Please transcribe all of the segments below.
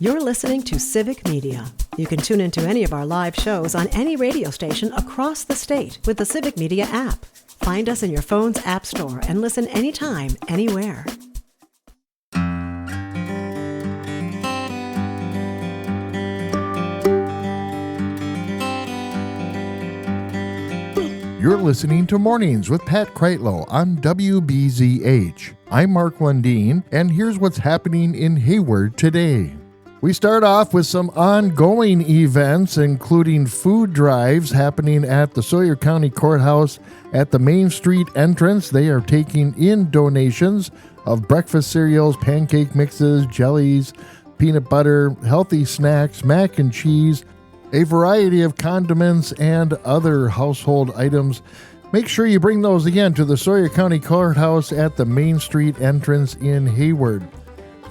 You're listening to Civic Media. You can tune into any of our live shows on any radio station across the state with the Civic Media app. Find us in your phone's app store and listen anytime, anywhere. You're listening to Mornings with Pat Kreitlow on WBZH. I'm Mark Lundeen, and here's what's happening in Hayward today. We start off with some ongoing events, including food drives happening at the Sawyer County Courthouse at the Main Street entrance. They are taking in donations of breakfast cereals, pancake mixes, jellies, peanut butter, healthy snacks, mac and cheese, a variety of condiments, and other household items. Make sure you bring those again to the Sawyer County Courthouse at the Main Street entrance in Hayward.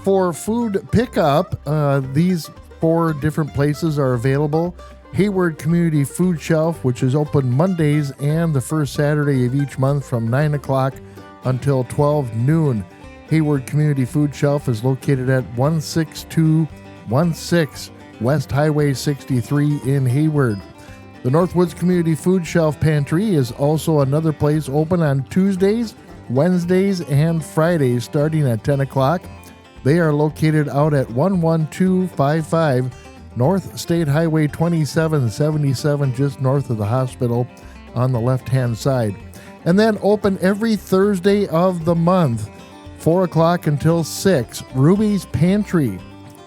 For food pickup, these 4 different places are available. Hayward Community Food Shelf, which is open Mondays and the first Saturday of each month from 9 o'clock until 12 noon. Hayward Community Food Shelf is located at 16216 West Highway 63 in Hayward. The Northwoods Community Food Shelf Pantry is also another place open on Tuesdays, Wednesdays, and Fridays starting at 10 o'clock. They are located out at 11255 North State Highway 2777, just north of the hospital on the left-hand side. And then open every Thursday of the month, 4 o'clock until 6. Ruby's Pantry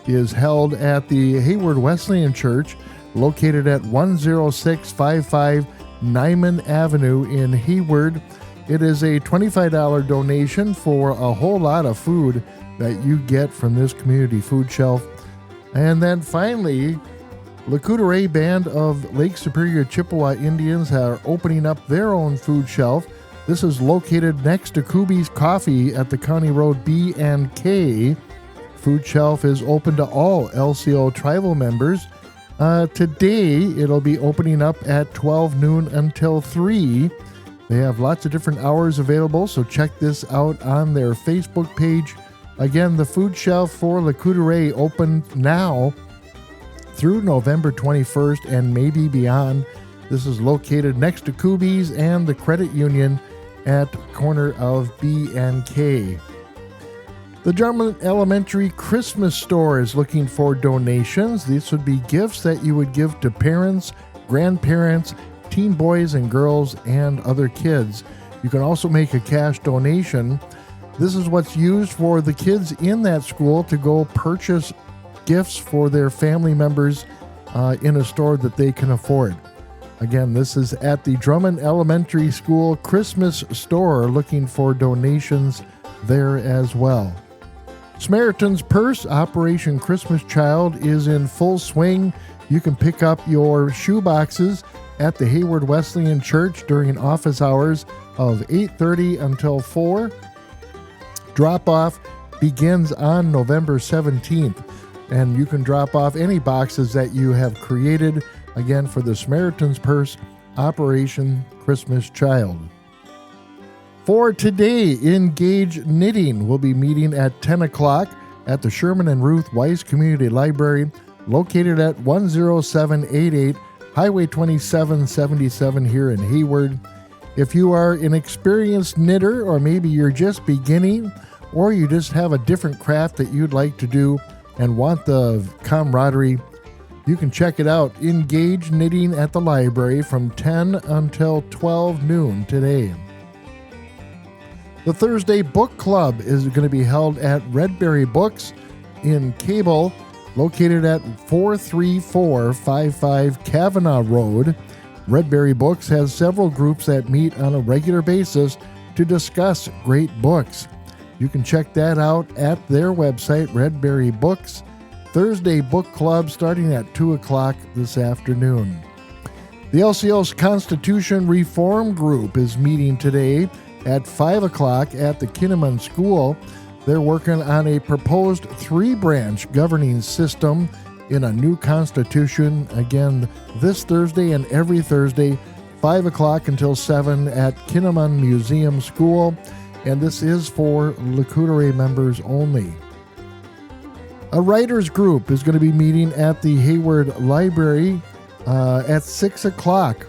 is held at the Hayward Wesleyan Church, located at 10655 Nyman Avenue in Hayward. It is a $25 donation for a whole lot of food that you get from this community food shelf. And then finally, Lakota Band of Lake Superior Chippewa Indians are opening up their own food shelf. This is located next to Kubi's Coffee at the County Road B and K. Food shelf is open to all LCO tribal members. Today, it'll be opening up at 12 noon until 3. They have lots of different hours available, so check this out on their Facebook page. Again, the food shelf for Lakota open now through November 21st and maybe beyond. This is located next to Kubi's and the Credit Union at corner of B and K. The Drummond Elementary Christmas Store is looking for donations. These would be gifts that you would give to parents, grandparents, teen boys and girls, and other kids. You can also make a cash donation. This is what's used for the kids in that school to go purchase gifts for their family members in a store that they can afford. Again, this is at the Drummond Elementary School Christmas Store, looking for donations there as well. Samaritan's Purse Operation Christmas Child is in full swing. You can pick up your shoe boxes at the Hayward Wesleyan Church during office hours of 8:30 until 4. Drop-off begins on November 17th, and you can drop off any boxes that you have created, again, for the Samaritan's Purse Operation Christmas Child. For today, Engage Knitting will be meeting at 10 o'clock at the Sherman and Ruth Weiss Community Library, located at 10788 Highway 2777 here in Hayward. If you are an experienced knitter, or maybe you're just beginning, or you just have a different craft that you'd like to do and want the camaraderie, you can check it out. Engage Knitting at the library from 10 until 12 noon today. The Thursday Book Club is going to be held at Redberry Books in Cable, located at 43455 Kavanaugh Road. Redberry Books has several groups that meet on a regular basis to discuss great books. You can check that out at their website, Redberry Books. Thursday Book Club starting at 2 o'clock this afternoon. The LCO's Constitution Reform Group is meeting today at 5 o'clock at the Kinnaman School. They're working on a proposed 3-branch governing system in a new constitution, again, this Thursday and every Thursday, 5 o'clock until 7 at Kinnaman Museum School, and this is for Lakota members only. A writers group is going to be meeting at the Hayward Library at 6 o'clock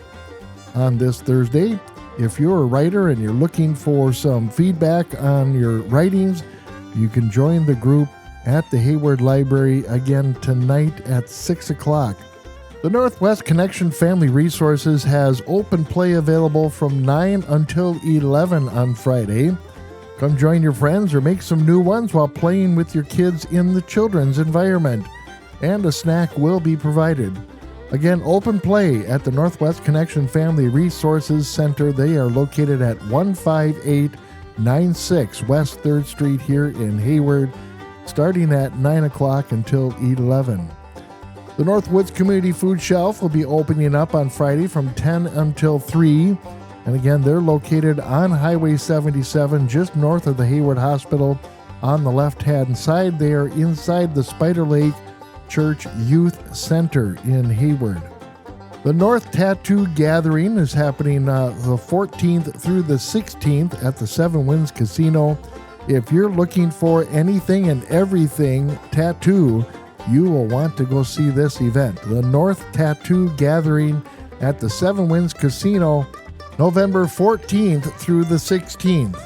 on this Thursday. If you're a writer and you're looking for some feedback on your writings, you can join the group at the Hayward Library again tonight at 6 o'clock. The Northwest Connection Family Resources has open play available from 9 until 11 on Friday. Come join your friends or make some new ones while playing with your kids in the children's environment. And a snack will be provided. Again, open play at the Northwest Connection Family Resources Center. They are located at 15896 West 3rd Street here in Hayward, starting at 9 o'clock until 11. The Northwoods Community Food Shelf will be opening up on Friday from 10 until 3. And again, they're located on Highway 77, just north of the Hayward Hospital on the left-hand side. They are inside the Spider Lake Church Youth Center in Hayward. The North Tattoo Gathering is happening the 14th through the 16th at the Seven Winds Casino. If you're looking for anything and everything tattoo, you will want to go see this event. The North Tattoo Gathering at the Seven Winds Casino, November 14th through the 16th.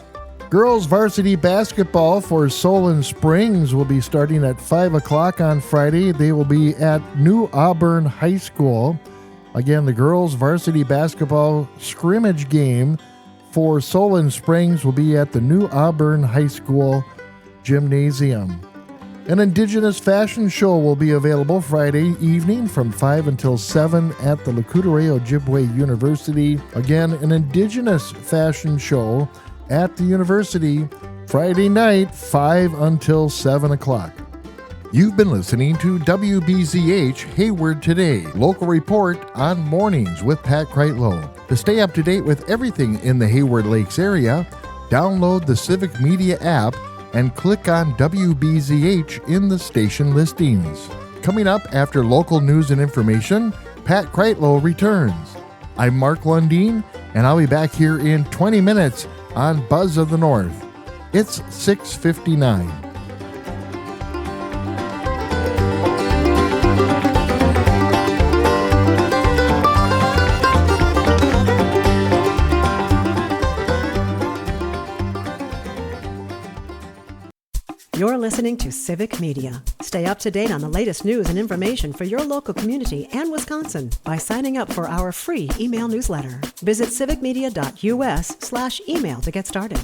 Girls varsity basketball for Solon Springs will be starting at 5 o'clock on Friday. They will be at New Auburn High School. Again, the girls varsity basketball scrimmage game for Solon Springs will be at the New Auburn High School gymnasium. An Indigenous fashion show will be available Friday evening from 5 until 7 at the Lacutareo Ojibwe University. Again, an Indigenous fashion show at the university Friday night, 5 until 7 o'clock. You've been listening to WBZH Hayward Today, local report on mornings with Pat Kreitlow. To stay up to date with everything in the Hayward Lakes area, download the Civic Media app and click on WBZH in the station listings. Coming up after local news and information, Pat Kreitlow returns. I'm Mark Lundeen, and I'll be back here in 20 minutes on Buzz of the North. It's 6:59. You're listening to Civic Media. Stay up to date on the latest news and information for your local community and Wisconsin by signing up for our free email newsletter. Visit civicmedia.us/email to get started.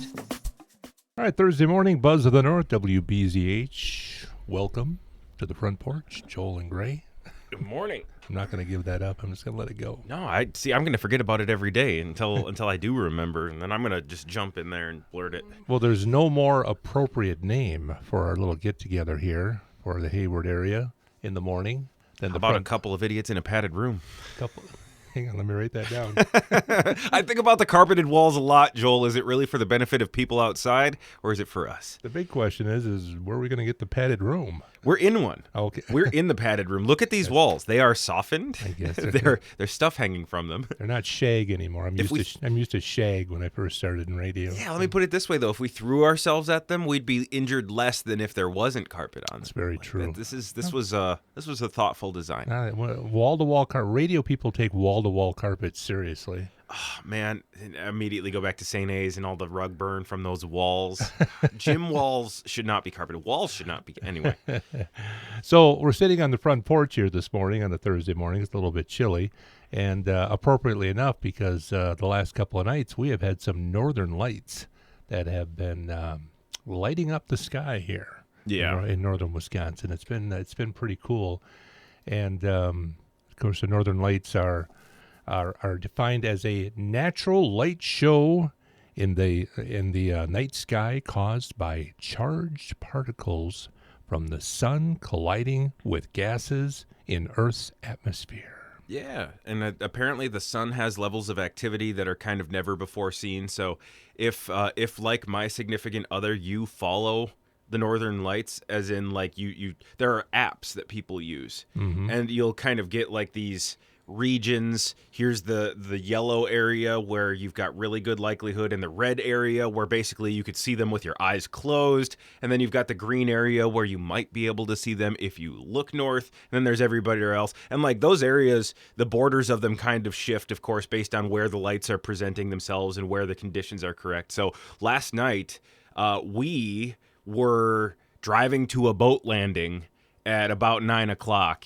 All right, Thursday morning, Buzz of the North, WBZH. Welcome to the Front Porch, Joel and Gray. Good morning. I'm not going to give that up. I'm just going to let it go. No, I'm going to forget about it every day until I do remember, and then I'm going to just jump in there and blurt it. Well, there's no more appropriate name for our little get-together here for the Hayward area in the morning than How about a couple of idiots in a padded room? Hang on, let me write that down. I think about the carpeted walls a lot, Joel. Is it really for the benefit of people outside, or is it for us? The big question is where are we going to get the padded room? We're in one. Okay. We're in the padded room. Look at these walls. They are softened. I guess there's stuff hanging from them. They're not shag anymore. I'm used to shag when I first started in radio. Yeah, let me put it this way, though. If we threw ourselves at them, we'd be injured less than if there wasn't carpet on them. That's very true. This was a thoughtful design. Wall-to-wall radio people take wall-to-wall carpets seriously. Oh, man, immediately go back to St. A's and all the rug burn from those walls. Gym walls should not be carpeted. Walls should not be. Anyway. So we're sitting on the front porch here this morning on a Thursday morning. It's a little bit chilly. And appropriately enough, because the last couple of nights we have had some northern lights that have been lighting up the sky here. Yeah. In northern Wisconsin. It's been pretty cool. And, of course, the northern lights are defined as a natural light show in the night sky caused by charged particles from the sun colliding with gases in Earth's atmosphere. Yeah, and apparently the sun has levels of activity that are kind of never before seen. So if like my significant other, you follow the northern lights, as in like you there are apps that people use, and you'll kind of get like these regions. Here's the yellow area where you've got really good likelihood, and the red area where basically you could see them with your eyes closed, and then you've got the green area where you might be able to see them if you look north, and then there's everybody else. And like those areas, the borders of them kind of shift, of course, based on where the lights are presenting themselves and where the conditions are correct. So last night, we were driving to a boat landing at about 9 o'clock,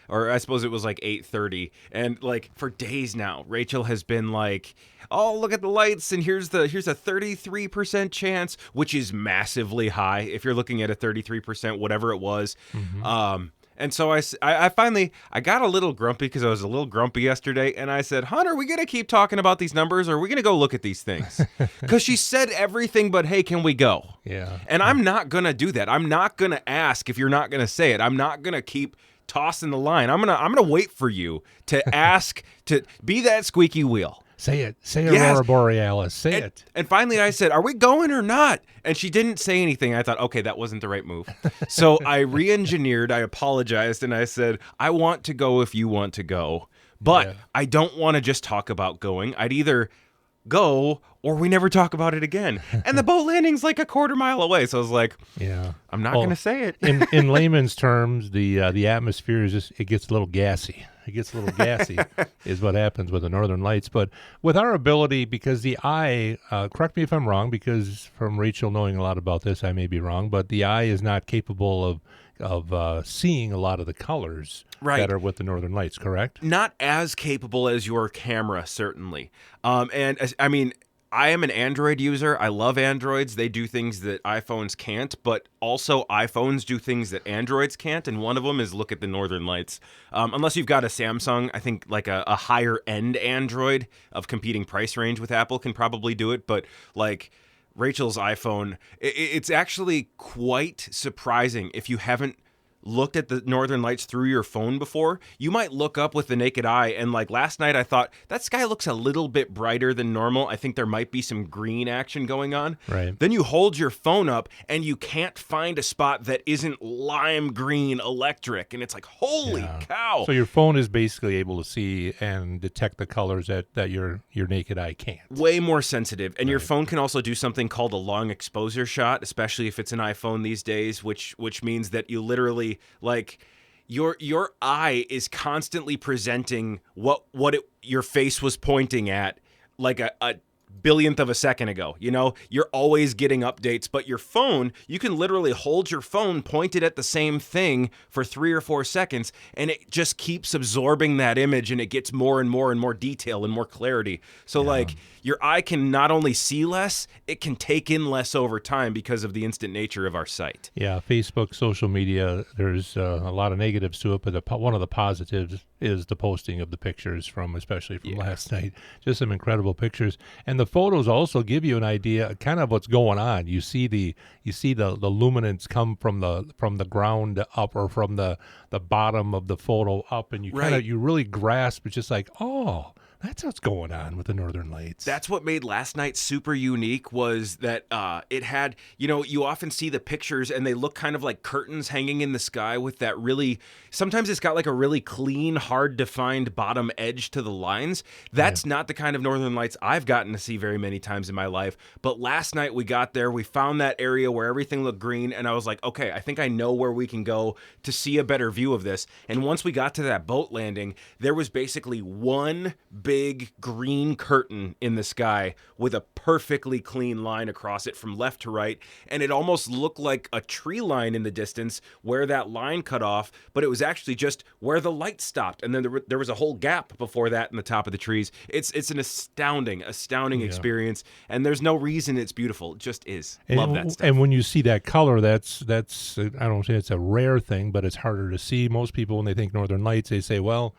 or I suppose it was like 8:30. And like for days now, Rachel has been like, oh, look at the lights. And here's a 33% chance, which is massively high. If you're looking at a 33%, whatever it was. Mm-hmm. And so I finally got a little grumpy because I was a little grumpy yesterday. And I said, Hunter, are we going to keep talking about these numbers, or are we going to go look at these things? Because she said everything but, hey, can we go? Yeah. And I'm not going to do that. I'm not going to ask if you're not going to say it. I'm not going to keep tossing the line. I'm going to wait for you to ask, to be that squeaky wheel. Say it. Say Aurora Borealis. Say it. And finally I said, are we going or not? And she didn't say anything. I thought, okay, that wasn't the right move. So I re-engineered. I apologized. And I said, I want to go if you want to go. But I don't want to just talk about going. I'd either go or we never talk about it again. And the boat landing's like a quarter mile away. So I was like, I'm not going to say it. in layman's terms, the atmosphere is just, it gets a little gassy. It gets a little gassy is what happens with the Northern Lights. But with our ability, because the eye, correct me if I'm wrong, because from Rachel knowing a lot about this, I may be wrong, but the eye is not capable of seeing a lot of the colors that are with the Northern Lights, correct? Not as capable as your camera, certainly. And I mean, I am an Android user. I love Androids. They do things that iPhones can't, but also iPhones do things that Androids can't, and one of them is look at the Northern Lights. Unless you've got a Samsung, I think like a higher-end Android of competing price range with Apple can probably do it, but like Rachel's iPhone, it's actually quite surprising if you haven't looked at the Northern Lights through your phone before. You might look up with the naked eye, and like last night I thought that sky looks a little bit brighter than normal. I think there might be some green action going on. Right. Then you hold your phone up and you can't find a spot that isn't lime green electric, and it's like, holy cow. So your phone is basically able to see and detect the colors that your naked eye can't. Way more sensitive. And your phone can also do something called a long exposure shot, especially if it's an iPhone these days, which means that you literally, like, your eye is constantly presenting what your face was pointing at, like a billionth of a second ago. You're always getting updates, but your phone, you can literally hold your phone pointed at the same thing for 3 or 4 seconds, and it just keeps absorbing that image, and it gets more and more and more detail and more clarity. So like your eye can not only see less, it can take in less over time because of the instant nature of our sight. Yeah, Facebook, social media, there's a lot of negatives to it, but one of the positives is the posting of the pictures especially from last night. Just some incredible pictures. And the photos also give you an idea kind of what's going on. You see the luminance come from the ground up, or from the bottom of the photo up, and you really grasp. It's just like, oh, that's what's going on with the Northern Lights. That's what made last night super unique, was that it had, you often see the pictures and they look kind of like curtains hanging in the sky with that really, sometimes it's got like a really clean, hard defined bottom edge to the lines. That's not the kind of Northern Lights I've gotten to see very many times in my life. But last night we got there, we found that area where everything looked green, and I was like, okay, I think I know where we can go to see a better view of this. And once we got to that boat landing, there was basically one big green curtain in the sky with a perfectly clean line across it from left to right, and it almost looked like a tree line in the distance where that line cut off, but it was actually just where the light stopped, and then there was a whole gap before that in the top of the trees. It's an astounding experience, and there's no reason it's beautiful. It just is. Love that stuff. And when you see that color, that's I don't say it's a rare thing, but it's harder to see. Most people, when they think Northern Lights, they say, well,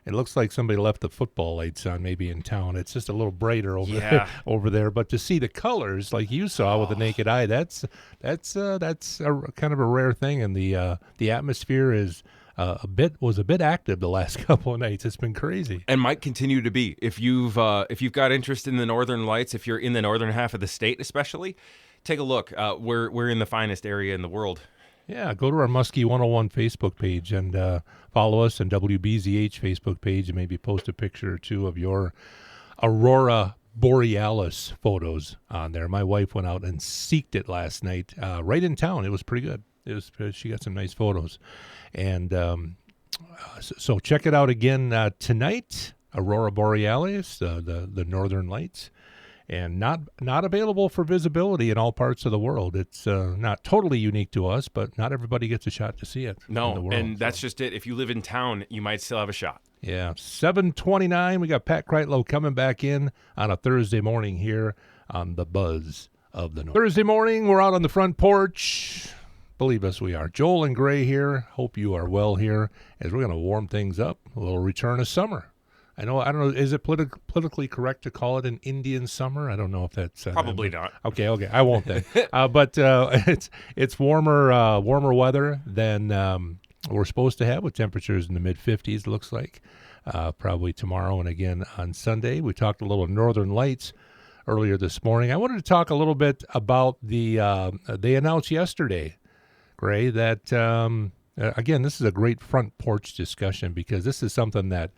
it looks like somebody left the football lights on maybe in town. It's just a little brighter over there. But to see the colors like you saw with the naked eye, that's a kind of a rare thing. And the atmosphere is was a bit active the last couple of nights. It's been crazy, and might continue to be. If you've got interest in the Northern Lights, if you're in the northern half of the state, especially, take a look. We're in the finest area in the world Yeah, go to our Muskie 101 Facebook page and follow us on WBZH Facebook page and maybe post a picture or two of your Aurora Borealis photos on there. My wife went out and seeked it last night right in town. It was pretty good. She got some nice photos. And so check it out again tonight, Aurora Borealis, the Northern Lights. And not available for visibility in all parts of the world. It's not totally unique to us, but not everybody gets a shot to see it. No, and that's just it. If you live in town, you might still have a shot. Yeah, 7:29. We got Pat Kreitlow coming back in on a Thursday morning here on the Buzz of the North. Thursday morning, we're out on the front porch. Believe us, we are. Joel and Gray here. Hope you are well here as we're going to warm things up. A little return of summer. I don't know. Is it politically correct to call it an Indian summer? I don't know if that's probably not. Okay, I won't then. But it's warmer weather than we're supposed to have, with temperatures in the mid 50s. Looks like probably tomorrow and again on Sunday. We talked a little Northern Lights earlier this morning. I wanted to talk a little bit about they announced yesterday, Gray, that again, this is a great front porch discussion because this is something that,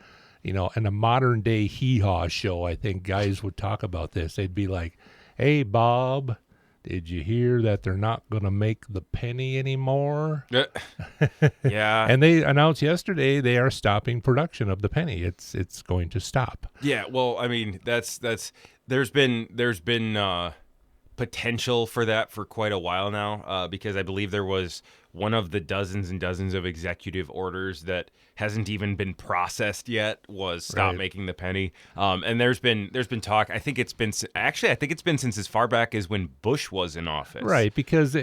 in a modern day hee-haw show, I think guys would talk about this. They'd be like, "Hey, Bob, did you hear that they're not going to make the penny anymore?" Yeah. And they announced yesterday they are stopping production of the penny. It's going to stop. Yeah. Well, I mean, that's there's been potential for that for quite a while now, because I believe there was one of the dozens and dozens of executive orders that hasn't even been processed yet was stop making the penny. And there's been talk. I think it's been since as far back as when Bush was in office. Right, because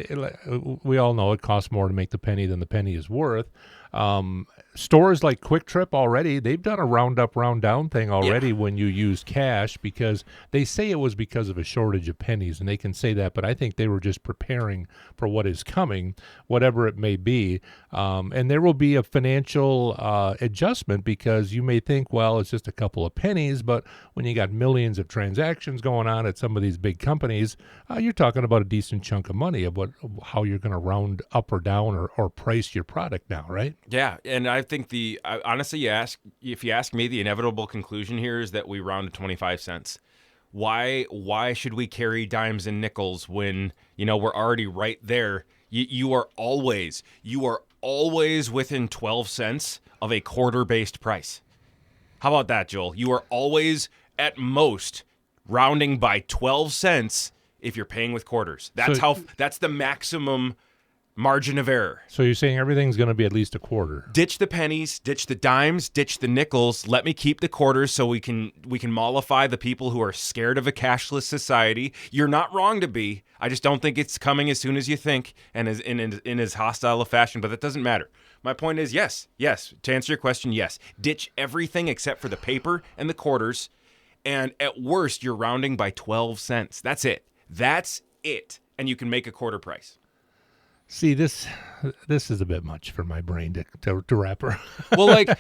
we all know it costs more to make the penny than the penny is worth. Stores like Quick Trip already, they've done a round up, round down thing already when you use cash, because they say it was because of a shortage of pennies, and they can say that, but I think they were just preparing for what is coming, whatever it may be. And there will be a financial adjustment, because you may think, well, it's just a couple of pennies, but when you got millions of transactions going on at some of these big companies, you're talking about a decent chunk of money of how you're going to round up or down or price your product now, right? Yeah, and I think honestly, if you ask me, the inevitable conclusion here is that we round to 25 cents. Why should we carry dimes and nickels when we're already right there? You are always within 12 cents of a quarter-based price. How about that, Joel? You are always at most rounding by 12 cents if you're paying with quarters. That's the maximum margin of error. So you're saying everything's going to be at least a quarter. Ditch the pennies, ditch the dimes, ditch the nickels. Let me keep the quarters so we can mollify the people who are scared of a cashless society. You're not wrong to be. I just don't think it's coming as soon as you think and in as hostile a fashion, but that doesn't matter. My point is, yes, to answer your question, yes. Ditch everything except for the paper and the quarters, and at worst, you're rounding by 12 cents. That's it. And you can make a quarter price. See, this is a bit much for my brain to wrap around. Well, like,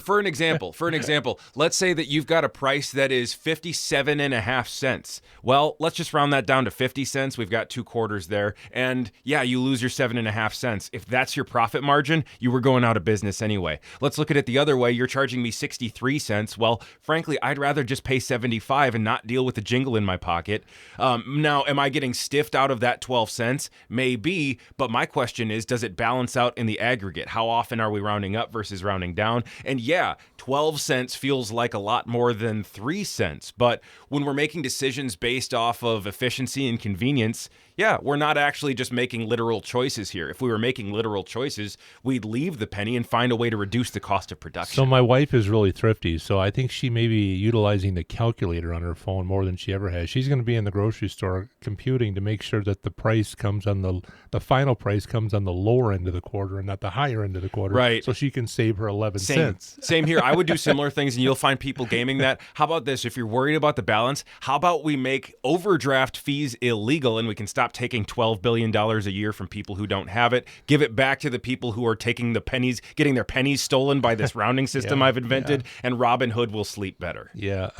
for an example, let's say that you've got a price that is 57.5 cents. Well, let's just round that down to 50 cents. We've got 2 quarters there. And yeah, you lose your 7.5 cents. If that's your profit margin, you were going out of business anyway. Let's look at it the other way. You're charging me 63 cents. Well, frankly, I'd rather just pay 75 and not deal with the jingle in my pocket. Now, am I getting stiffed out of that 12 cents? Maybe. But my question is, does it balance out in the aggregate? How often are we rounding up versus rounding down? And yeah, 12 cents feels like a lot more than 3 cents. But when we're making decisions based off of efficiency and convenience, yeah, we're not actually just making literal choices here. If we were making literal choices, we'd leave the penny and find a way to reduce the cost of production. So my wife is really thrifty, so I think she may be utilizing the calculator on her phone more than she ever has. She's going to be in the grocery store computing to make sure that the price comes on the final price comes on the lower end of the quarter and not the higher end of the quarter. Right. So she can save her 11 cents. Same here. I would do similar things, and you'll find people gaming that. How about this? If you're worried about the balance, how about we make overdraft fees illegal and we can stop taking $12 billion a year from people who don't have it, give it back to the people who are taking the pennies, getting their pennies stolen by this rounding system I've invented, and Robin Hood will sleep better. Yeah.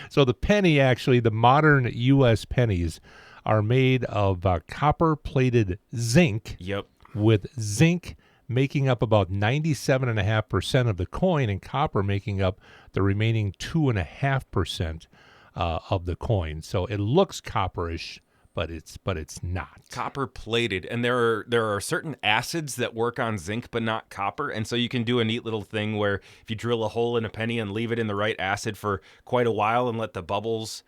So the penny, actually, the modern U.S. pennies are made of copper-plated zinc. Yep. With zinc making up about 97.5% of the coin and copper making up the remaining 2.5% of the coin. So it looks copperish, but it's not. Copper plated, and there are certain acids that work on zinc but not copper, and so you can do a neat little thing where if you drill a hole in a penny and leave it in the right acid for quite a while and let the bubbles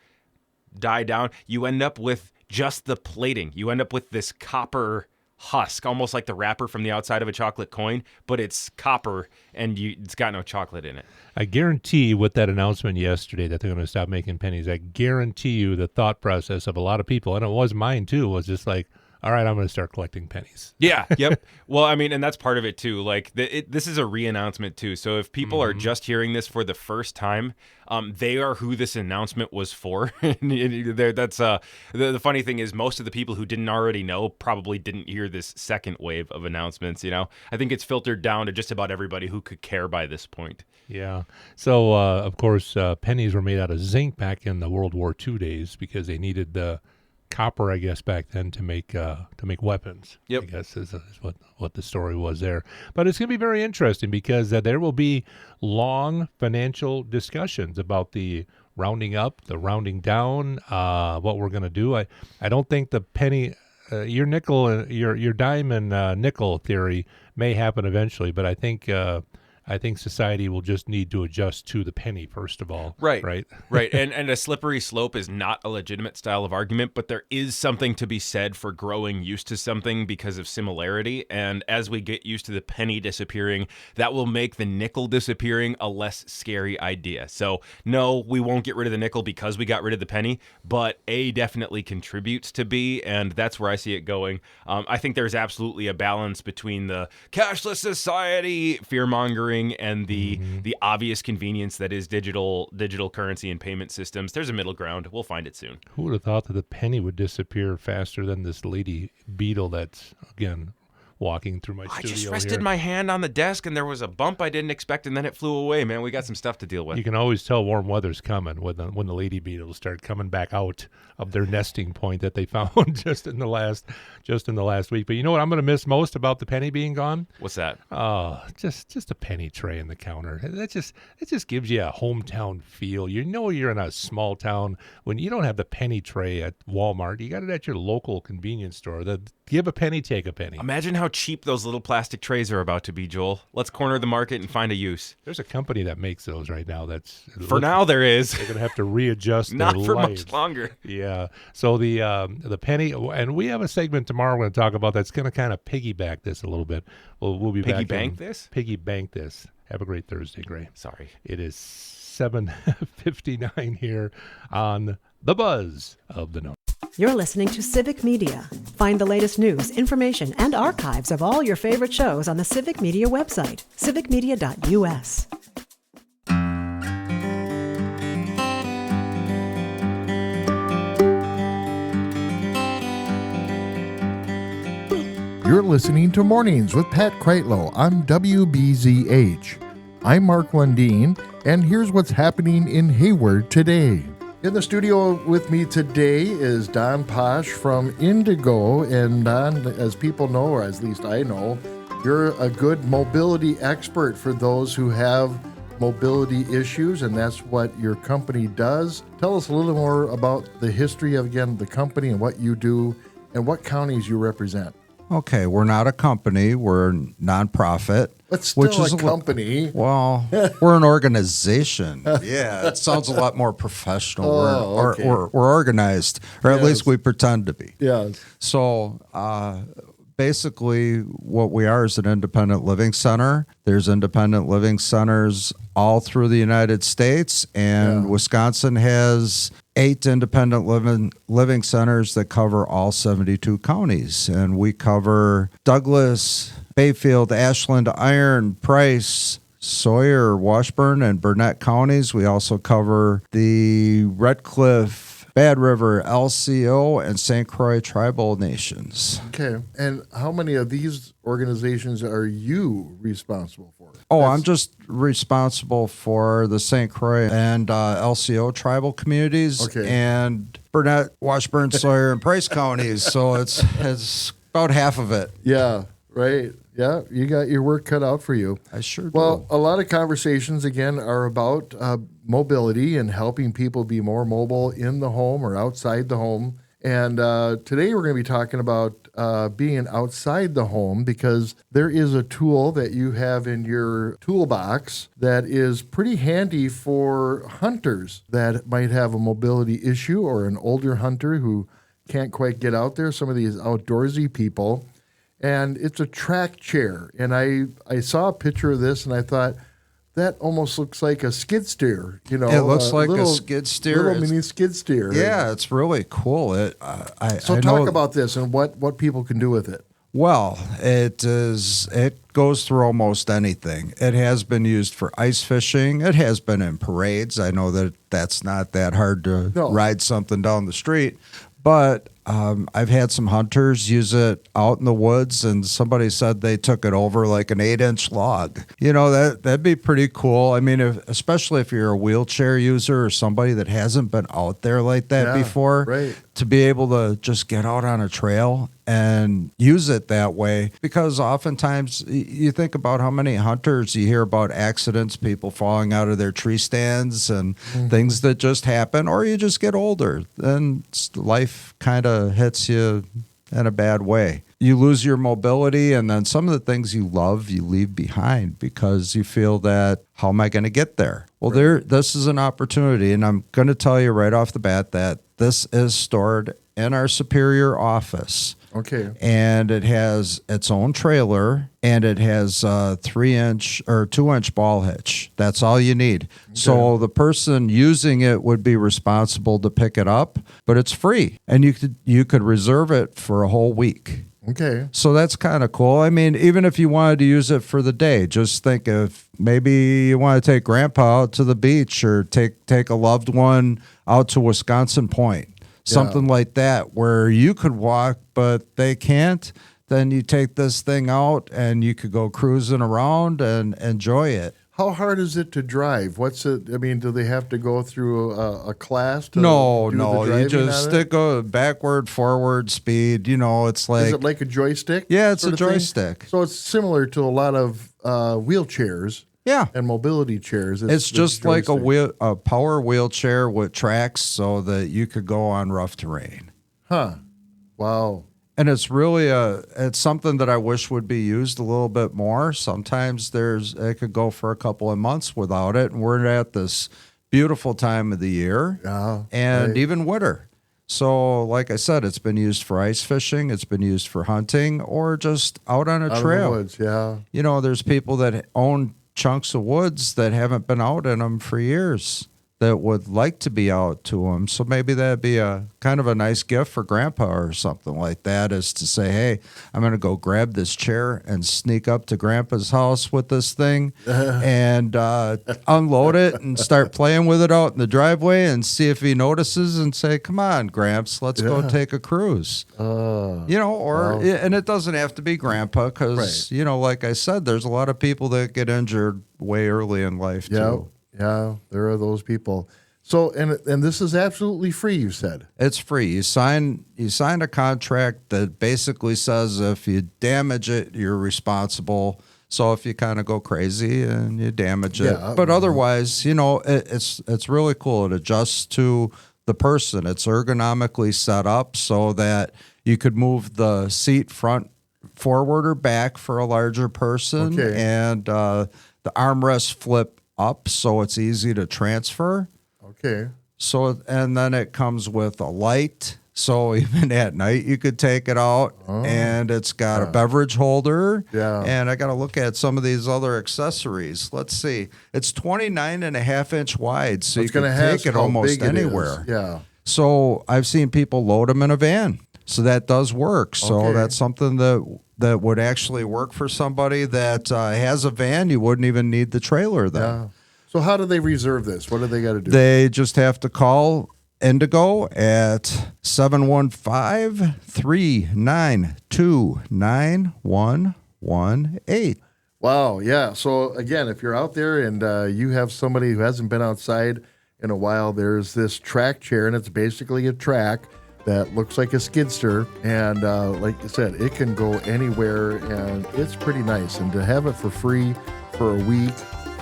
die down, you end up with just the plating. You end up with this copper husk, almost like the wrapper from the outside of a chocolate coin, but it's copper and it's got no chocolate in it. I guarantee with that announcement yesterday that they're going to stop making pennies, I guarantee you the thought process of a lot of people, and it was mine too, was just like, all right, I'm going to start collecting pennies. Yeah, yep. Well, I mean, and that's part of it too. Like, this is a re-announcement too. So if people are just hearing this for the first time, they are who this announcement was for. That's the funny thing is most of the people who didn't already know probably didn't hear this second wave of announcements. You know, I think it's filtered down to just about everybody who could care by this point. Yeah. So of course, pennies were made out of zinc back in the World War II days because they needed the copper, I guess, back then to make weapons. Yep. I guess is what the story was there. But it's going to be very interesting because there will be long financial discussions about the rounding up, the rounding down, what we're going to do. I don't think the penny, your nickel, your dime and nickel theory may happen eventually, but I think society will just need to adjust to the penny first of all. Right. Right. Right. And a slippery slope is not a legitimate style of argument, but there is something to be said for growing used to something because of similarity. And as we get used to the penny disappearing, that will make the nickel disappearing a less scary idea. So no, we won't get rid of the nickel because we got rid of the penny, but A definitely contributes to B, and that's where I see it going. I think there's absolutely a balance between the cashless society, fear-mongering, and the obvious convenience that is digital currency and payment systems. There's a middle ground. We'll find it soon. Who would have thought that the penny would disappear faster than this lady beetle that's, again, walking through my studio I just here. rested my hand on the desk and there was a bump I didn't expect and then it flew away. Man, we got some stuff to deal with. You can always tell warm weather's coming when the lady beetles start coming back out of their nesting point that they found just in the last week. But you know what I'm going to miss most about the penny being gone? What's that? Oh, just a penny tray in the counter. It just gives you a hometown feel. You know you're in a small town when you don't have the penny tray at Walmart. You got it at your local convenience store. Give a penny, take a penny. Imagine how cheap those little plastic trays are about to be, Joel. Let's corner the market and find a use. There's a company that makes those right now. For now there is. They're going to have to readjust Not their for lives. much longer. Yeah. So the penny, and we have a segment tomorrow we're going to talk about that's going to kind of piggyback this a little bit. We'll be back. Piggy bank this. Have a great Thursday, Gray. Sorry. It is 7:59 here on The Buzz of the North. You're listening to Civic Media. Find the latest news, information, and archives of all your favorite shows on the Civic Media website, civicmedia.us. You're listening to Mornings with Pat Kreitlow on WBZH. I'm Mark Lundeen, and here's what's happening in Hayward today. In the studio with me today is Don Posh from inDIGO. And Don, as people know, or at least I know, you're a good mobility expert for those who have mobility issues, and that's what your company does. Tell us a little more about the history of, again, the company and what you do and what counties you represent. Okay, we're not a company. We're a nonprofit. But still a company. Well, we're an organization. Yeah, it sounds a lot more professional. Okay. We're organized, or at least we pretend to be. Yes. So basically what we are is an independent living center. There's independent living centers all through the United States, and Wisconsin has 8 independent living centers that cover all 72 counties. And we cover Douglas, Bayfield, Ashland, Iron, Price, Sawyer, Washburn, and Burnett counties. We also cover the Red Cliff, Bad River LCO, and St. Croix Tribal Nations. Okay. And how many of these organizations are you responsible for? Oh, I'm just responsible for the St. Croix and LCO tribal communities, Okay. and Burnett, Washburn, Sawyer, and Price counties. So it's about half of it. Yeah, right. Yeah, you got your work cut out for you. I sure do. Well, a lot of conversations, again, are about mobility and helping people be more mobile in the home or outside the home. And today we're going to be talking about being outside the home, because there is a tool that you have in your toolbox that is pretty handy for hunters that might have a mobility issue, or an older hunter who can't quite get out there, some of these outdoorsy people. And it's a track chair. And I saw a picture of this and I thought, that almost looks like a skid steer. You know, it looks like a skid steer. Little mini skid steer. Yeah, it's really cool. I talk know, about this and what people can do with it. Well, it goes through almost anything. It has been used for ice fishing. It has been in parades. I know that that's not that hard to ride something down the street. But I've had some hunters use it out in the woods, and somebody said they took it over like an 8-inch log. You know, that'd be pretty cool. I mean, especially if you're a wheelchair user or somebody that hasn't been out there like that before, right. To be able to just get out on a trail and use it that way. Because oftentimes you think about how many hunters you hear about accidents, people falling out of their tree stands and things that just happen, or you just get older and life kind of hits you in a bad way. You lose your mobility, and then some of the things you love you leave behind because you feel that, how am I going to get there? Well, this is an opportunity, and I'm going to tell you right off the bat that this is stored in our Superior office. Okay. And it has its own trailer, and it has a 3-inch or 2-inch ball hitch. That's all you need. Okay. So the person using it would be responsible to pick it up, but it's free, and you could reserve it for a whole week. Okay. So that's kind of cool. I mean, even if you wanted to use it for the day, just think if maybe you want to take grandpa out to the beach, or take a loved one out to Wisconsin Point. Something like that, where you could walk, but they can't, then you take this thing out and you could go cruising around and enjoy it. How hard is it to drive? What's it? I mean, do they have to go through a class to No, do the driving you just on stick a backward, forward speed. You know, it's like... Is it like a joystick? Yeah, it's a sort of joystick. So it's similar to a lot of wheelchairs. Yeah. And mobility chairs. It's just like a power wheelchair with tracks so that you could go on rough terrain. Huh. Wow. And it's really it's something that I wish would be used a little bit more. Sometimes it could go for a couple of months without it, and we're at this beautiful time of the year, and even winter. So, like I said, it's been used for ice fishing, it's been used for hunting, or just out on a trail. In the woods, yeah. You know, there's people that own chunks of woods that haven't been out in them for years that would like to be out to them. So maybe that'd be a kind of a nice gift for grandpa or something like that, is to say, hey, I'm going to go grab this chair and sneak up to grandpa's house with this thing and unload it and start playing with it out in the driveway and see if he notices and say, come on, Gramps, let's go take a cruise. And it doesn't have to be grandpa because, like I said, there's a lot of people that get injured way early in life too. Yeah, there are those people. So, and this is absolutely free, you said? It's free. You sign a contract that basically says if you damage it, you're responsible. So if you kind of go crazy and you damage it, but otherwise, it's really cool. It adjusts to the person. It's ergonomically set up so that you could move the seat forward or back for a larger person, and the armrests flip up so it's easy to transfer. Okay. So, and then it comes with a light. So even at night you could take it out, and it's got a beverage holder. Yeah. And I got to look at some of these other accessories. Let's see. It's 29.5-inch wide, so you can take it almost anywhere. Yeah. So I've seen people load them in a van. So that does work. So that's something that would actually work for somebody that has a van. You wouldn't even need the trailer then. Yeah. So how do they reserve this? What do they got to do? They just have to call inDIGO at 715-392-9118. Wow, yeah. So again, if you're out there and you have somebody who hasn't been outside in a while, there's this track chair, and it's basically a track that looks like a skidster. And like I said, it can go anywhere, and it's pretty nice. And to have it for free for a week,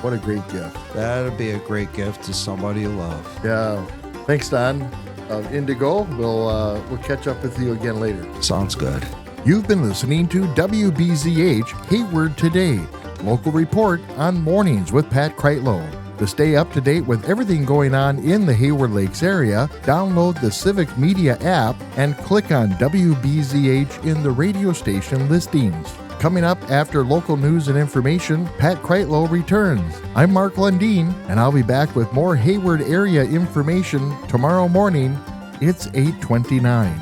what a great gift. That'd be a great gift to somebody you love. Yeah. Thanks, Don. inDIGO. We'll catch up with you again later. Sounds good. You've been listening to WBZH Hayward Today, local report on mornings with Pat Kreitlow. To stay up to date with everything going on in the Hayward Lakes area, download the Civic Media app and click on WBZH in the radio station listings. Coming up after local news and information, Pat Kreitlow returns. I'm Mark Lundeen, and I'll be back with more Hayward area information tomorrow morning. It's 8:29.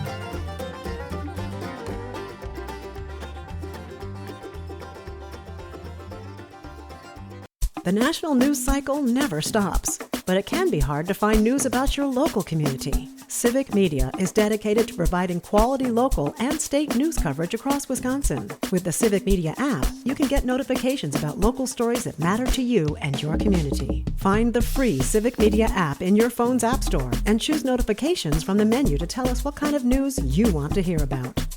The national news cycle never stops, but it can be hard to find news about your local community. Civic Media is dedicated to providing quality local and state news coverage across Wisconsin. With the Civic Media app, you can get notifications about local stories that matter to you and your community. Find the free Civic Media app in your phone's app store and choose notifications from the menu to tell us what kind of news you want to hear about.